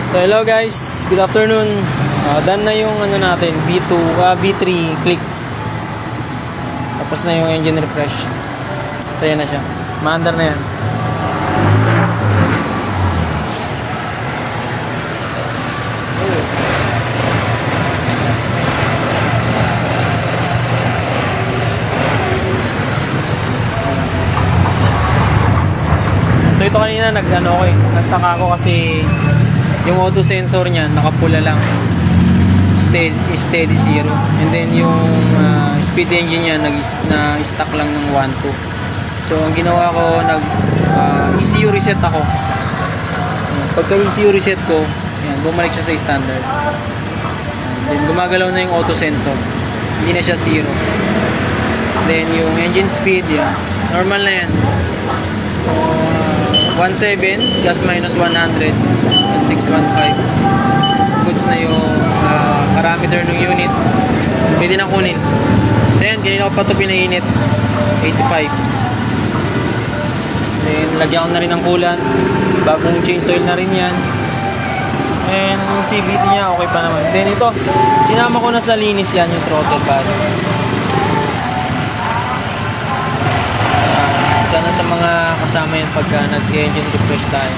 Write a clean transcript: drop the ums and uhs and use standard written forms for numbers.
So hello guys, good afternoon. Done na yung ano natin, V3 click. Tapos na yung engine refresh. So yan na siya. Maandar na yan. So ito kanina nagtaka ako kasi yung auto sensor niya nakapula lang, steady zero, and then yung speed engine niya na-stuck lang ng 1.2. So ang ginawa ko, ECU reset ako. Pagka ECU reset ko, yan, bumalik siya sa standard. Then gumagalaw na yung auto sensor, hindi na siya zero. Then yung engine speed, yan, normal na yan. So 1.7 plus minus 100 and 615 goods na yung parameter ng unit. Pwede na kunin. Then ganyan ko pa ito pinainit, 85. Then lagyan ko na rin ng coolant, bagong change oil na rin yan, and yung CVT nya okay pa naman. Then ito, sinama ko na sa linis yan yung throttle body. Sana sa mga kasama yan pagka nag-engine refresh tayo.